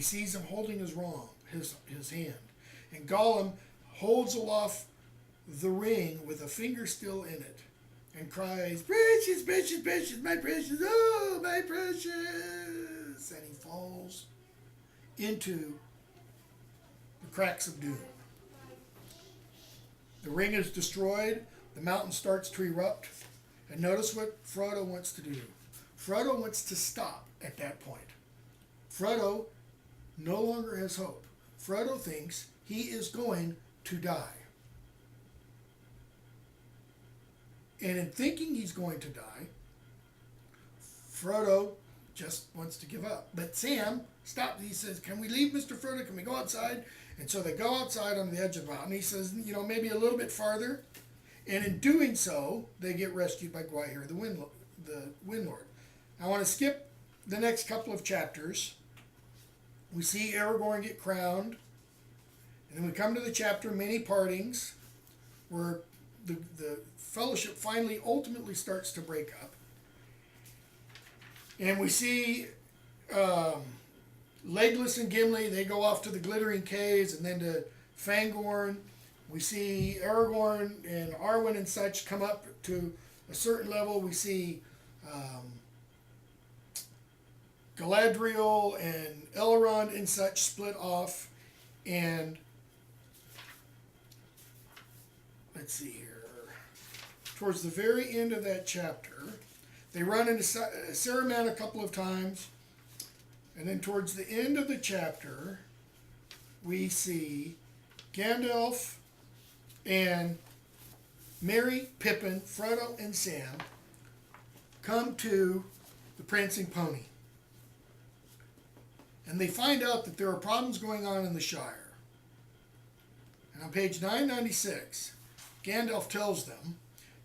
he sees him holding his hand. And Gollum holds aloft the ring with a finger still in it and cries, "Precious, precious, precious, my precious, oh, my precious!" And he falls into the cracks of doom. The ring is destroyed, the mountain starts to erupt, and notice what Frodo wants to do. Frodo wants to stop at that point. Frodo no longer has hope. Frodo thinks he is going to die. And in thinking he's going to die, Frodo just wants to give up. But Sam stops. He says, "Can we leave, Mr. Frodo? Can we go outside?" And so they go outside on the edge of the mountain. He says, maybe a little bit farther. And in doing so, they get rescued by Gwaihir, the Wind Lord. I want to skip the next couple of chapters. We see Aragorn get crowned. And then we come to the chapter, Many Partings, where the fellowship finally ultimately starts to break up. And we see Legolas and Gimli, they go off to the Glittering Caves and then to Fangorn. We see Aragorn and Arwen and such come up to a certain level. We see Galadriel and Elrond and such split off. And let's see here. Towards the very end of that chapter, they run into Saruman a couple of times. And then towards the end of the chapter, we see Gandalf and Merry, Pippin, Frodo, and Sam come to the Prancing Pony. And they find out that there are problems going on in the Shire. And on page 996, Gandalf tells them,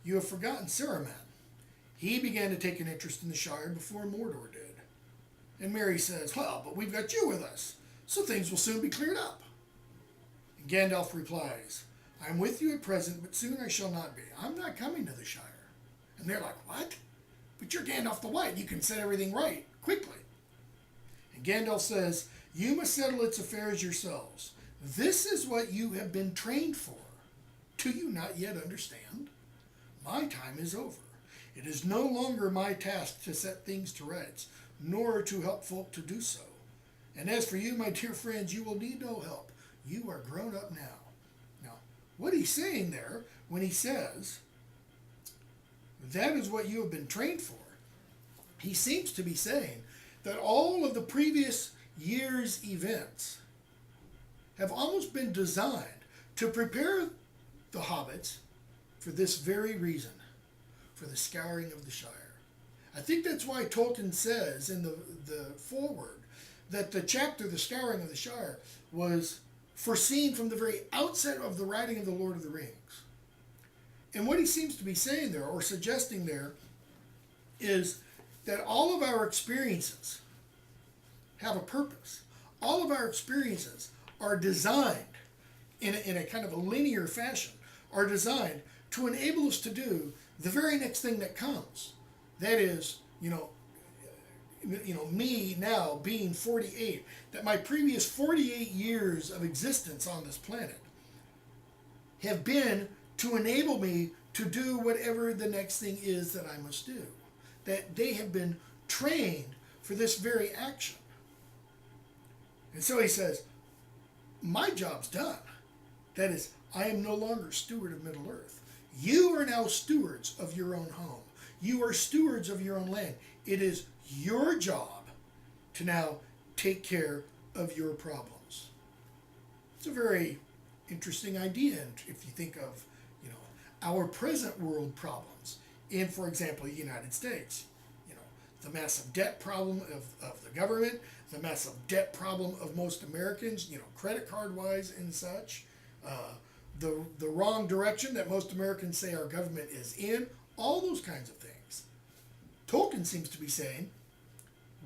"You have forgotten Saruman. He began to take an interest in the Shire before Mordor did." And Merry says, "Well, but we've got you with us, so things will soon be cleared up." And Gandalf replies, "I am with you at present, but soon I shall not be. I'm not coming to the Shire." And they're like, "What? But you're Gandalf the White. You can set everything right quickly." And Gandalf says, "You must settle its affairs yourselves. This is what you have been trained for. Do you not yet understand? My time is over. It is no longer my task to set things to rights, nor to help folk to do so. And as for you, my dear friends, you will need no help. You are grown up now." Now, what he's saying there when he says, that is what you have been trained for, he seems to be saying that all of the previous year's events have almost been designed to prepare the hobbits for this very reason, for the scouring of the Shire. I think that's why Tolkien says in the foreword that the chapter, The Scouring of the Shire, was foreseen from the very outset of the writing of The Lord of the Rings. And what he seems to be saying there, or suggesting there, is that all of our experiences have a purpose. All of our experiences are designed in a kind of a linear fashion, are designed to enable us to do the very next thing that comes. That is, me now being 48, that my previous 48 years of existence on this planet have been to enable me to do whatever the next thing is that I must do. That they have been trained for this very action. And so he says, my job's done. That is, I am no longer steward of Middle Earth. You are now stewards of your own home. You are stewards of your own land. It is your job to now take care of your problems. It's a very interesting idea if you think of, our present world problems in, for example, the United States. The massive debt problem of the government, the massive debt problem of most Americans, credit card wise and such, the wrong direction that most Americans say our government is in, all those kinds of things. Tolkien seems to be saying,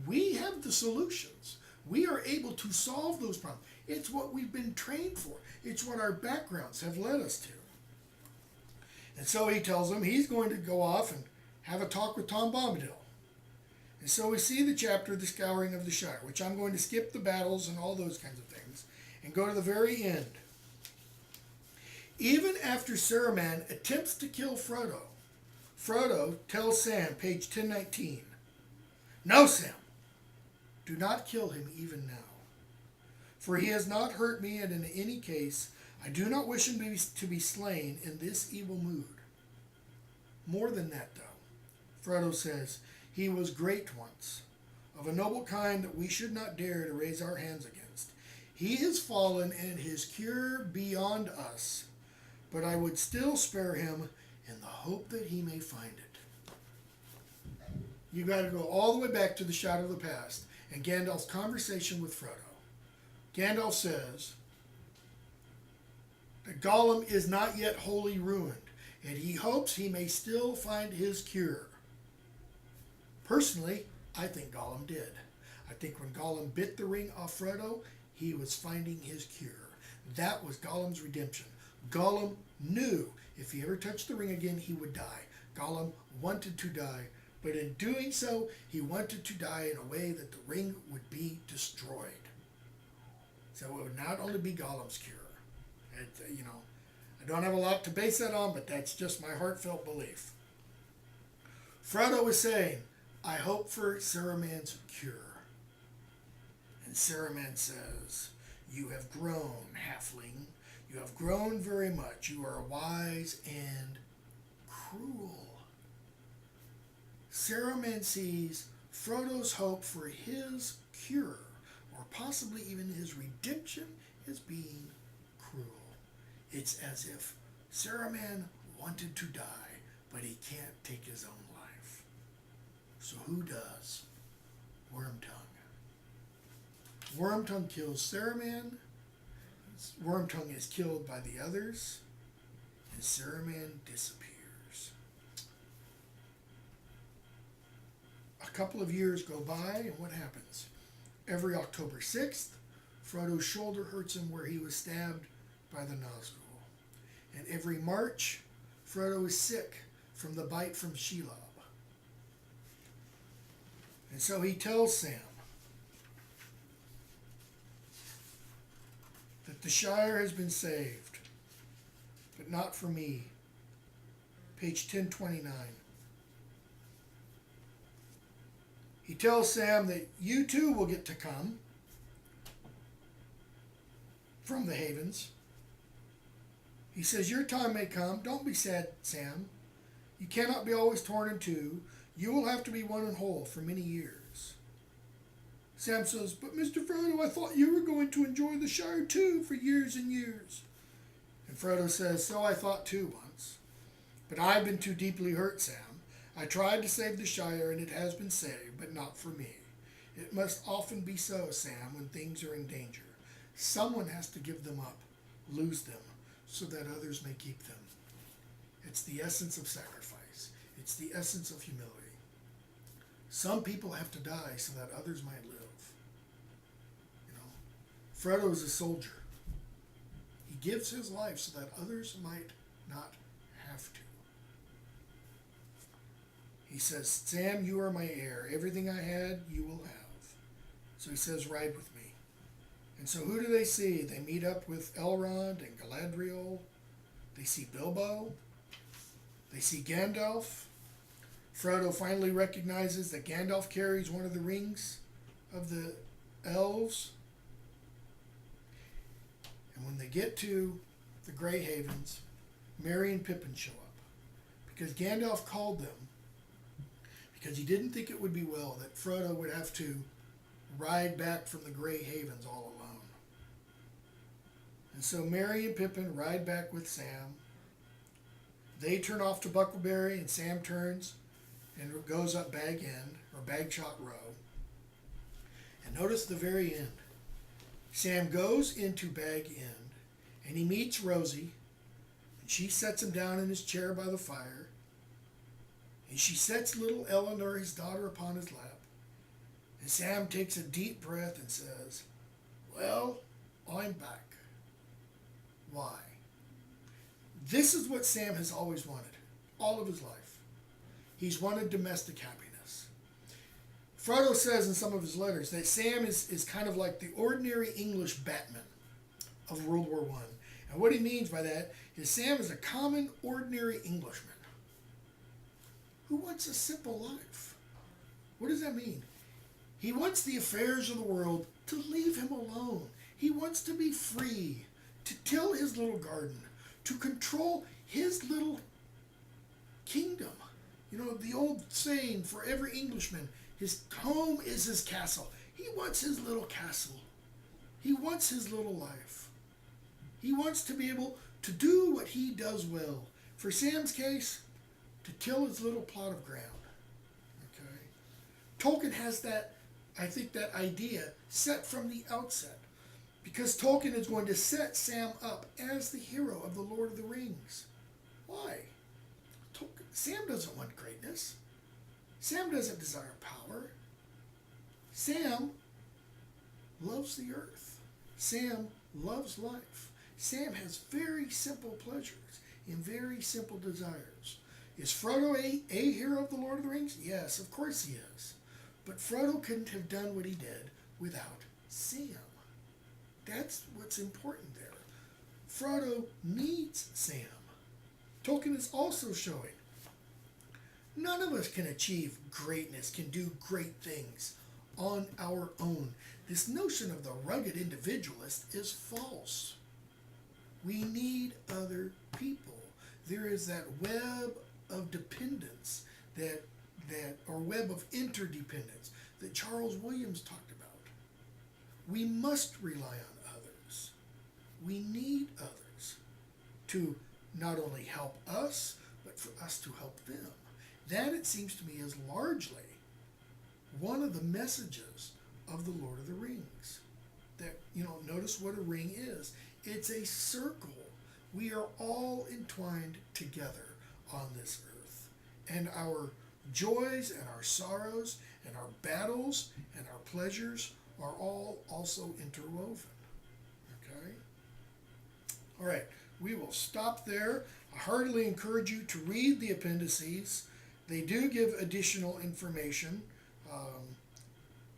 we have the solutions. We are able to solve those problems. It's what we've been trained for. It's what our backgrounds have led us to. And so he tells them he's going to go off and have a talk with Tom Bombadil. And so we see the chapter, The Scouring of the Shire, which I'm going to skip the battles and all those kinds of things and go to the very end. Even after Saruman attempts to kill Frodo, Frodo tells Sam, page 1019, "No, Sam, do not kill him even now. For he has not hurt me, and in any case, I do not wish him to be slain in this evil mood." More than that, though, Frodo says, "He was great once, of a noble kind that we should not dare to raise our hands against. He has fallen, and his cure beyond us, but I would still spare him in the hope that he may find it." You got to go all the way back to the Shadow of the Past and Gandalf's conversation with Frodo. Gandalf says that Gollum is not yet wholly ruined, and he hopes he may still find his cure. Personally, I think Gollum did. I think when Gollum bit the ring off Frodo, he was finding his cure. That was Gollum's redemption. Gollum knew if he ever touched the ring again, he would die. Gollum wanted to die, but in doing so, he wanted to die in a way that the ring would be destroyed. So it would not only be Gollum's cure. I don't have a lot to base that on, but that's just my heartfelt belief. Frodo is saying, "I hope for Saruman's cure." And Saruman says, "You have grown, halfling. You have grown very much. You are wise and cruel." Saruman sees Frodo's hope for his cure, or possibly even his redemption, as being cruel. It's as if Saruman wanted to die, but he can't take his own life. So who does? Wormtongue. Wormtongue kills Saruman. Wormtongue is killed by the others, and Saruman disappears. A couple of years go by, and what happens? Every October 6th, Frodo's shoulder hurts him where he was stabbed by the Nazgul. And every March, Frodo is sick from the bite from Shelob. And so he tells Sam that the Shire has been saved, but not for me. Page 1029. He tells Sam that you too will get to come from the Havens. He says, "Your time may come. Don't be sad, Sam. You cannot be always torn in two. You will have to be one and whole for many years." Sam says, "But Mr. Frodo, I thought you were going to enjoy the Shire too for years and years." And Frodo says, "So I thought too once. But I've been too deeply hurt, Sam. I tried to save the Shire, and it has been saved, but not for me. It must often be so, Sam, when things are in danger. Someone has to give them up, lose them, so that others may keep them. It's the essence of sacrifice. It's the essence of humility. Some people have to die so that others might live." Frodo is a soldier. He gives his life so that others might not have to. He says, "Sam, you are my heir. Everything I had, you will have." So he says, "Ride with me." And so who do they see? They meet up with Elrond and Galadriel. They see Bilbo. They see Gandalf. Frodo finally recognizes that Gandalf carries one of the rings of the elves. And when they get to the Grey Havens, Merry and Pippin show up. Because Gandalf called them, because he didn't think it would be well that Frodo would have to ride back from the Grey Havens all alone. And so Merry and Pippin ride back with Sam. They turn off to Buckleberry, and Sam turns and goes up Bag End, or Bagshot Row. And notice the very end. Sam goes into Bag End, and he meets Rosie, and she sets him down in his chair by the fire, and she sets little Eleanor, his daughter, upon his lap. And Sam takes a deep breath and says, "Well, I'm back." Why? This is what Sam has always wanted, all of his life. He's wanted domestic happiness. Frodo says in some of his letters that Sam is kind of like the ordinary English Batman of World War One. And what he means by that is Sam is a common, ordinary Englishman who wants a simple life. What does that mean? He wants the affairs of the world to leave him alone. He wants to be free, to till his little garden, to control his little kingdom. You know, the old saying for every Englishman, his home is his castle. He wants his little castle. He wants his little life. He wants to be able to do what he does well. For Sam's case, to till his little plot of ground. Okay? Tolkien has that, I think, that idea set from the outset. Because Tolkien is going to set Sam up as the hero of the Lord of the Rings. Why? Sam doesn't want greatness. Sam doesn't desire power. Sam loves the earth. Sam loves life. Sam has very simple pleasures and very simple desires. Is Frodo a hero of the Lord of the Rings? Yes, of course he is. But Frodo couldn't have done what he did without Sam. That's what's important there. Frodo needs Sam. Tolkien is also showing none of us can achieve greatness, can do great things on our own. This notion of the rugged individualist is false. We need other people. There is that web of dependence, or web of interdependence that Charles Williams talked about. We must rely on others. We need others to not only help us, but for us to help them. That, it seems to me, is largely one of the messages of the Lord of the Rings. That, notice what a ring is. It's a circle. We are all entwined together on this earth. And our joys and our sorrows and our battles and our pleasures are all also interwoven. Okay? All right, we will stop there. I heartily encourage you to read the appendices. They do give additional information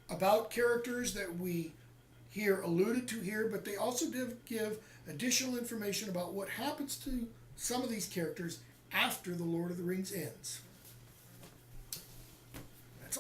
about characters that we hear alluded to here, but they also give additional information about what happens to some of these characters after The Lord of the Rings ends.